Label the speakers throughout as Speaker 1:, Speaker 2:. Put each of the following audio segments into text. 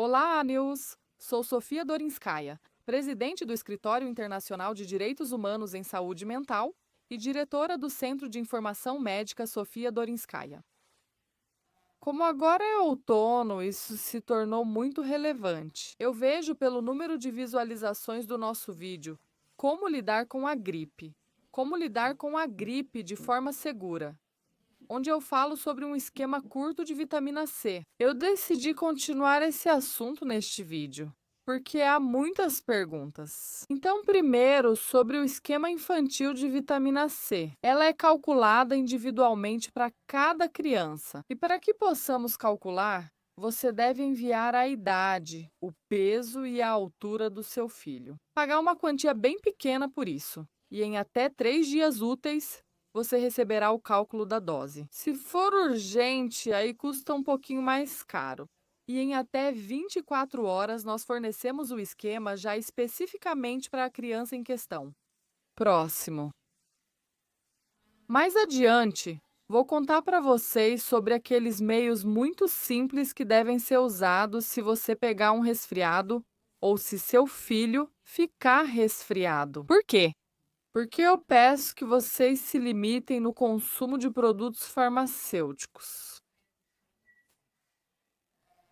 Speaker 1: Olá, Nils! Sou Sofia Dorinskaya, presidente do Escritório Internacional de Direitos Humanos em Saúde Mental e diretora do Centro de Informação Médica Sofia Dorinskaya. Como agora é outono, isso se tornou muito relevante. Eu vejo pelo número de visualizações do nosso vídeo como lidar com a gripe. Como lidar com a gripe de forma segura, onde eu falo sobre um esquema curto de vitamina C. Eu decidi continuar esse assunto neste vídeo, porque há muitas perguntas. Então, primeiro, sobre o esquema infantil de vitamina C. Ela é calculada individualmente para cada criança. E para que possamos calcular, você deve enviar a idade, o peso e a altura do seu filho. Pagar uma quantia bem pequena por isso. E em até 3 dias úteis, você receberá o cálculo da dose. Se for urgente, aí custa um pouquinho mais caro. E em até 24 horas, nós fornecemos o esquema já especificamente para a criança em questão. Próximo. Mais adiante, vou contar para vocês sobre aqueles meios muito simples que devem ser usados se você pegar um resfriado ou se seu filho ficar resfriado. Por quê? Porque eu peço que vocês se limitem no consumo de produtos farmacêuticos.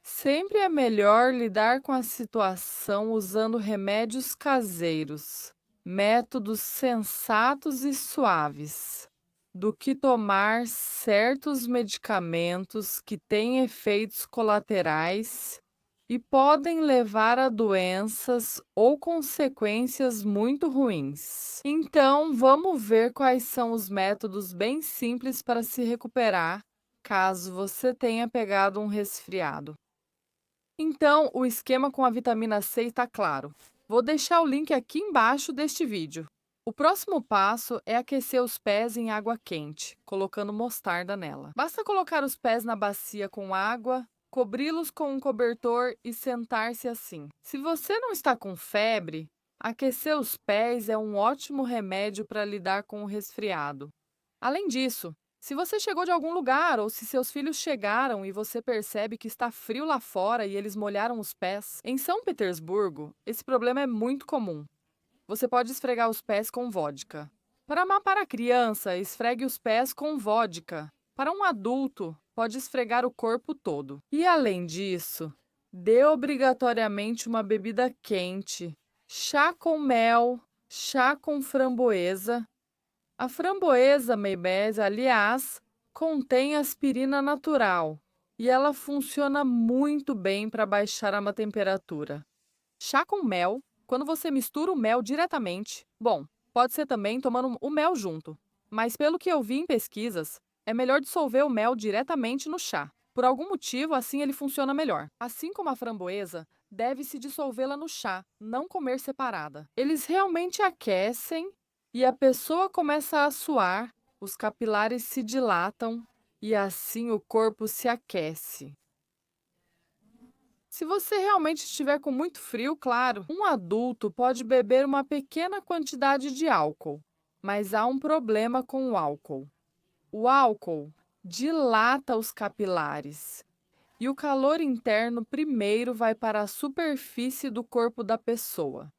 Speaker 1: Sempre é melhor lidar com a situação usando remédios caseiros, métodos sensatos e suaves, do que tomar certos medicamentos que têm efeitos colaterais e podem levar a doenças ou consequências muito ruins. Então, vamos ver quais são os métodos bem simples para se recuperar caso você tenha pegado um resfriado. Então, o esquema com a vitamina C está claro. Vou deixar o link aqui embaixo deste vídeo. O próximo passo é aquecer os pés em água quente, colocando mostarda nela. Basta colocar os pés na bacia com água, cobri-los com um cobertor e sentar-se assim. Se você não está com febre, aquecer os pés é um ótimo remédio para lidar com o resfriado. Além disso, se você chegou de algum lugar ou se seus filhos chegaram e você percebe que está frio lá fora e eles molharam os pés, em São Petersburgo, esse problema é muito comum. Você pode esfregar os pés com vodka. Para a criança, esfregue os pés com vodka. Para um adulto, pode esfregar o corpo todo. E além disso, dê obrigatoriamente uma bebida quente, chá com mel, chá com framboesa. A framboesa Maybes, aliás, contém aspirina natural e ela funciona muito bem para baixar a temperatura. Chá com mel, quando você mistura o mel diretamente, bom, pode ser também tomando o mel junto, mas pelo que eu vi em pesquisas, é melhor dissolver o mel diretamente no chá. Por algum motivo, assim ele funciona melhor. Assim como a framboesa, deve-se dissolvê-la no chá, não comer separada. Eles realmente aquecem e a pessoa começa a suar, os capilares se dilatam e assim o corpo se aquece. Se você realmente estiver com muito frio, claro, um adulto pode beber uma pequena quantidade de álcool, mas há um problema com o álcool. O álcool dilata os capilares e o calor interno primeiro vai para a superfície do corpo da pessoa.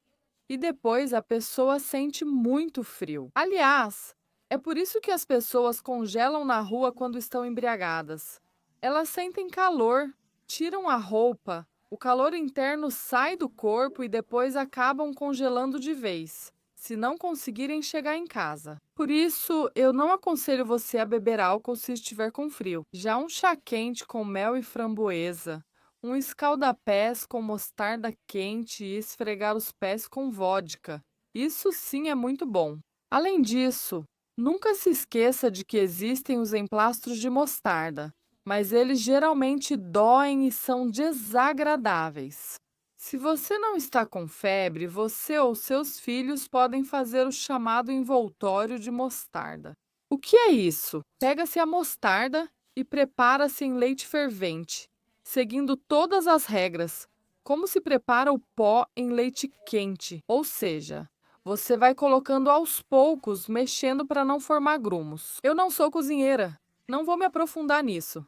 Speaker 1: E depois a pessoa sente muito frio. Aliás, é por isso que as pessoas congelam na rua quando estão embriagadas. Elas sentem calor, tiram a roupa, o calor interno sai do corpo e depois acabam congelando de vez, se não conseguirem chegar em casa. Por isso, eu não aconselho você a beber álcool se estiver com frio. Já um chá quente com mel e framboesa, um escaldapés com mostarda quente e esfregar os pés com vodka. Isso sim é muito bom. Além disso, nunca se esqueça de que existem os emplastros de mostarda, mas eles geralmente doem e são desagradáveis. Se você não está com febre, você ou seus filhos podem fazer o chamado envoltório de mostarda. O que é isso? Pega-se a mostarda e prepara-se em leite fervente, seguindo todas as regras, como se prepara o pó em leite quente, ou seja, você vai colocando aos poucos, mexendo para não formar grumos. Eu não sou cozinheira, não vou me aprofundar nisso.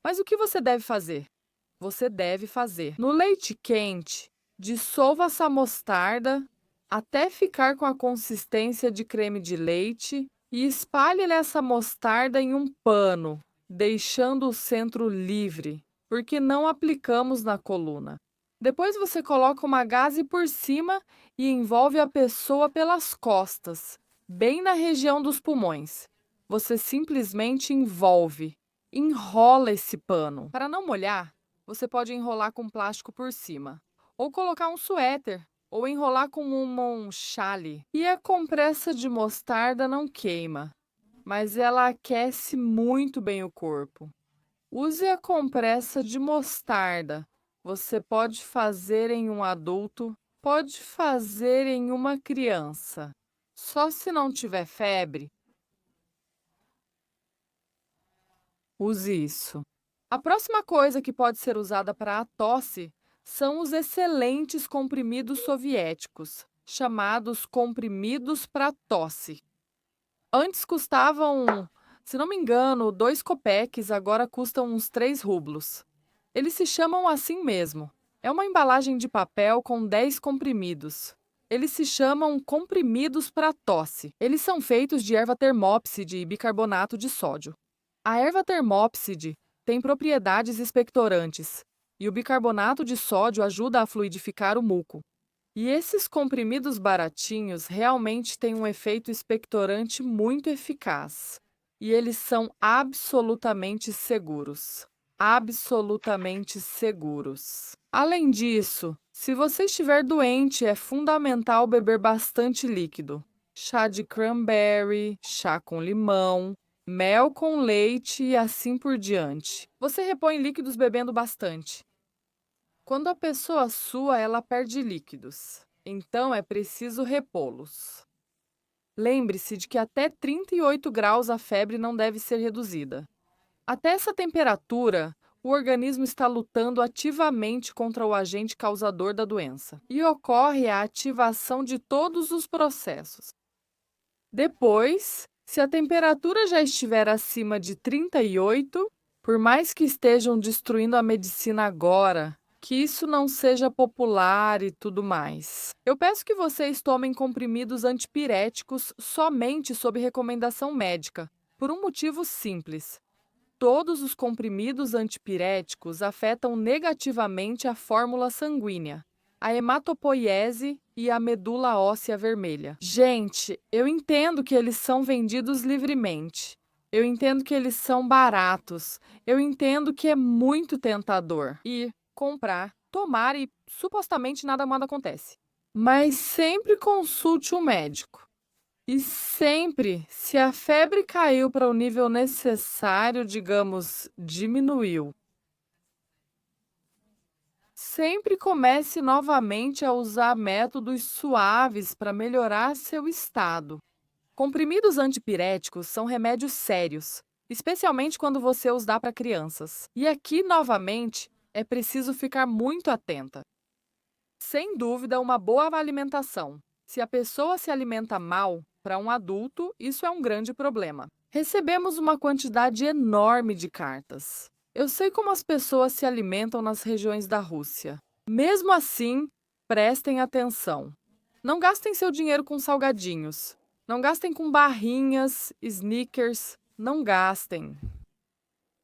Speaker 1: Mas o que você deve fazer? você deve fazer. No leite quente, dissolva essa mostarda até ficar com a consistência de creme de leite e espalhe essa mostarda em um pano, deixando o centro livre, porque não aplicamos na coluna. Depois você coloca uma gaze por cima e envolve a pessoa pelas costas, bem na região dos pulmões. Você simplesmente enrola esse pano. Para não molhar, você pode enrolar com plástico por cima, ou colocar um suéter, ou enrolar com um chale. E a compressa de mostarda não queima, mas ela aquece muito bem o corpo. Use a compressa de mostarda. Você pode fazer em um adulto, pode fazer em uma criança. Só se não tiver febre, use isso. A próxima coisa que pode ser usada para a tosse são os excelentes comprimidos soviéticos, chamados comprimidos para tosse. Antes custavam, se não me engano, 2 copeques, agora custam uns 3 rublos. Eles se chamam assim mesmo. É uma embalagem de papel com 10 comprimidos. Eles se chamam comprimidos para tosse. Eles são feitos de erva termópside e bicarbonato de sódio. A erva termópside tem propriedades expectorantes e o bicarbonato de sódio ajuda a fluidificar o muco. E esses comprimidos baratinhos realmente têm um efeito expectorante muito eficaz. E eles são absolutamente seguros. Absolutamente seguros. Além disso, se você estiver doente, é fundamental beber bastante líquido. Chá de cranberry, chá com limão, mel com leite e assim por diante. Você repõe líquidos bebendo bastante. Quando a pessoa sua, ela perde líquidos. Então, é preciso repô-los. Lembre-se de que até 38 graus a febre não deve ser reduzida. Até essa temperatura, o organismo está lutando ativamente contra o agente causador da doença. E ocorre a ativação de todos os processos. Depois, se a temperatura já estiver acima de 38, por mais que estejam destruindo a medicina agora, que isso não seja popular e tudo mais. Eu peço que vocês tomem comprimidos antipiréticos somente sob recomendação médica, por um motivo simples. Todos os comprimidos antipiréticos afetam negativamente a fórmula sanguínea, a hematopoiese e a medula óssea vermelha. Gente, eu entendo que eles são vendidos livremente. Eu entendo que eles são baratos. Eu entendo que é muito tentador ir, comprar, tomar e supostamente nada mal acontece. Mas sempre consulte um médico. E sempre, se a febre caiu para o nível necessário, digamos, diminuiu, sempre comece novamente a usar métodos suaves para melhorar seu estado. Comprimidos antipiréticos são remédios sérios, especialmente quando você os dá para crianças. E aqui, novamente, é preciso ficar muito atenta. Sem dúvida, uma boa alimentação. Se a pessoa se alimenta mal, para um adulto, isso é um grande problema. Recebemos uma quantidade enorme de cartas. Eu sei como as pessoas se alimentam nas regiões da Rússia. Mesmo assim, prestem atenção. Não gastem seu dinheiro com salgadinhos. Não gastem com barrinhas, sneakers. Não gastem.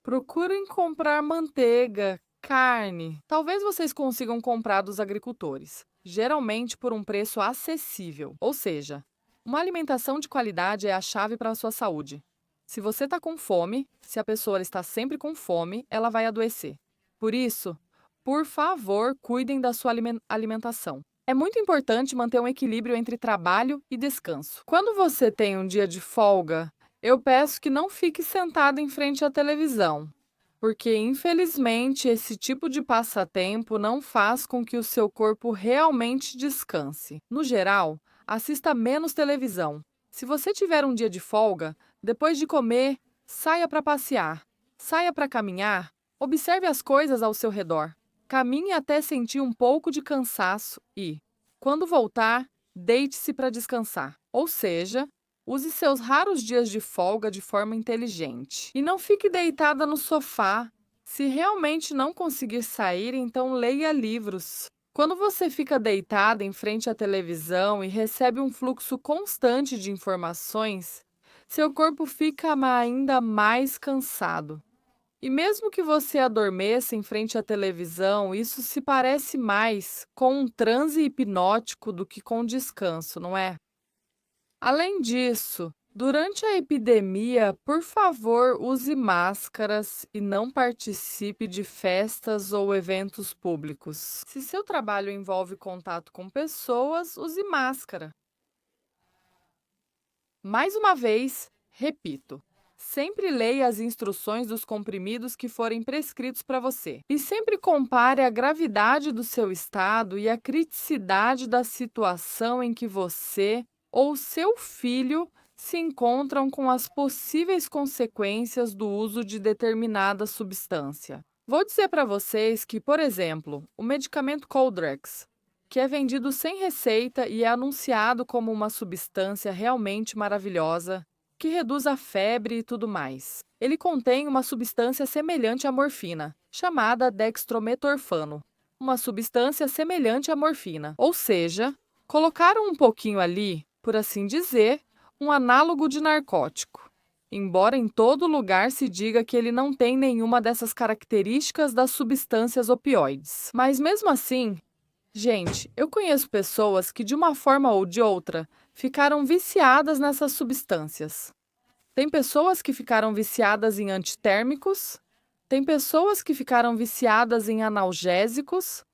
Speaker 1: Procurem comprar manteiga, carne. Talvez vocês consigam comprar dos agricultores, geralmente por um preço acessível. Ou seja, uma alimentação de qualidade é a chave para a sua saúde. Se você está com fome, se a pessoa está sempre com fome, ela vai adoecer. Por isso, por favor, cuidem da sua alimentação. É muito importante manter um equilíbrio entre trabalho e descanso. Quando você tem um dia de folga, eu peço que não fique sentado em frente à televisão, porque, infelizmente, esse tipo de passatempo não faz com que o seu corpo realmente descanse. No geral, assista menos televisão. Se você tiver um dia de folga, depois de comer, saia para passear, saia para caminhar, observe as coisas ao seu redor. Caminhe até sentir um pouco de cansaço e, quando voltar, deite-se para descansar. Ou seja, use seus raros dias de folga de forma inteligente. E não fique deitada no sofá, Se realmente não conseguir sair, então leia livros. Quando você fica deitado em frente à televisão e recebe um fluxo constante de informações, seu corpo fica ainda mais cansado. E mesmo que você adormeça em frente à televisão, isso se parece mais com um transe hipnótico do que com descanso, não é? Além disso, durante a epidemia, por favor, use máscaras e não participe de festas ou eventos públicos. Se seu trabalho envolve contato com pessoas, use máscara. Mais uma vez, repito. Sempre leia as instruções dos comprimidos que forem prescritos para você. E sempre compare a gravidade do seu estado e a criticidade da situação em que você ou seu filho se encontram com as possíveis consequências do uso de determinada substância. Vou dizer para vocês que, por exemplo, o medicamento Coldrex, que é vendido sem receita e é anunciado como uma substância realmente maravilhosa, que reduz a febre e tudo mais. Ele contém uma substância semelhante à morfina, chamada dextrometorfano. Uma substância semelhante à morfina, ou seja, colocaram um pouquinho ali, por assim dizer, um análogo de narcótico. Embora em todo lugar se diga que ele não tem nenhuma dessas características das substâncias opioides. Mas mesmo assim, gente, eu conheço pessoas que, de uma forma ou de outra, ficaram viciadas nessas substâncias. Tem pessoas que ficaram viciadas em antitérmicos, tem pessoas que ficaram viciadas em analgésicos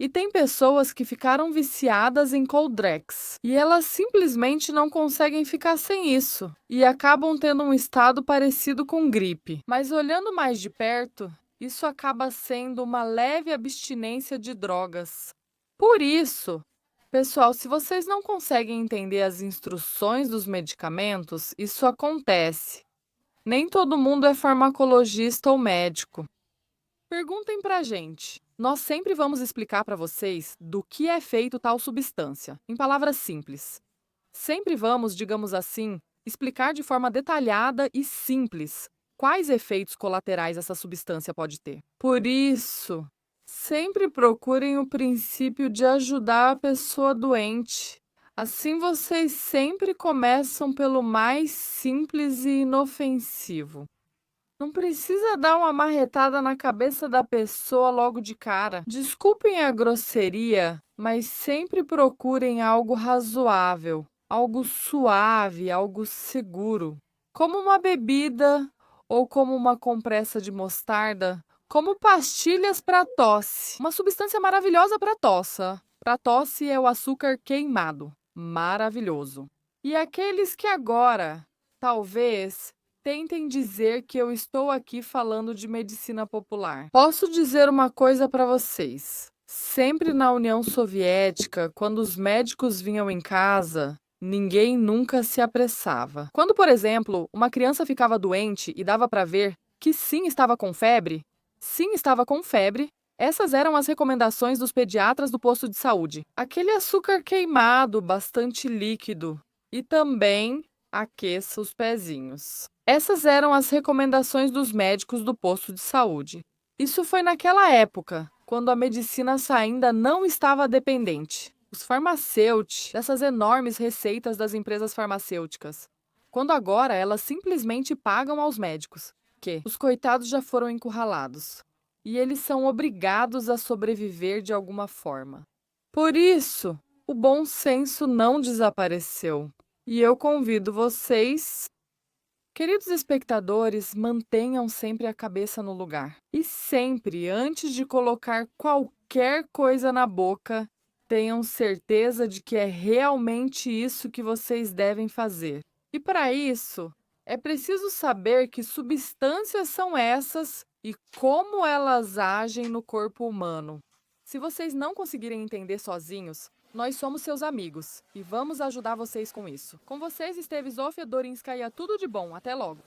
Speaker 1: e tem pessoas que ficaram viciadas em Coldrex. E elas simplesmente não conseguem ficar sem isso e acabam tendo um estado parecido com gripe. Mas olhando mais de perto, isso acaba sendo uma leve abstinência de drogas. Por isso, pessoal, se vocês não conseguem entender as instruções dos medicamentos, isso acontece. Nem todo mundo é farmacologista ou médico. Perguntem pra gente. Nós sempre vamos explicar para vocês do que é feito tal substância, em palavras simples. Sempre vamos, digamos assim, explicar de forma detalhada e simples quais efeitos colaterais essa substância pode ter. Por isso, sempre procurem o princípio de ajudar a pessoa doente. Assim vocês sempre começam pelo mais simples e inofensivo. Não precisa dar uma marretada na cabeça da pessoa logo de cara. Desculpem a grosseria, mas sempre procurem algo razoável, algo suave, algo seguro, como uma bebida ou como uma compressa de mostarda, como pastilhas para tosse. Uma substância maravilhosa para tosse. Para tosse é o açúcar queimado. Maravilhoso. E aqueles que agora, talvez, tentem dizer que eu estou aqui falando de medicina popular. Posso dizer uma coisa para vocês. Sempre na União Soviética, quando os médicos vinham em casa, ninguém nunca se apressava. Quando, por exemplo, uma criança ficava doente e dava para ver que sim estava com febre, essas eram as recomendações dos pediatras do posto de saúde. Aquele açúcar queimado, bastante líquido. E também aqueça os pezinhos. Essas eram as recomendações dos médicos do posto de saúde. Isso foi naquela época, quando a medicina ainda não estava dependente. Os farmacêuticos, dessas enormes receitas das empresas farmacêuticas, quando agora elas simplesmente pagam aos médicos, que os coitados já foram encurralados. E eles são obrigados a sobreviver de alguma forma. Por isso, o bom senso não desapareceu. E eu convido vocês, queridos espectadores, mantenham sempre a cabeça no lugar. E sempre, antes de colocar qualquer coisa na boca, tenham certeza de que é realmente isso que vocês devem fazer. E para isso, é preciso saber que substâncias são essas e como elas agem no corpo humano. Se vocês não conseguirem entender sozinhos, nós somos seus amigos e vamos ajudar vocês com isso. Com vocês esteve Zofia Dorinskaya, tudo de bom. Até logo!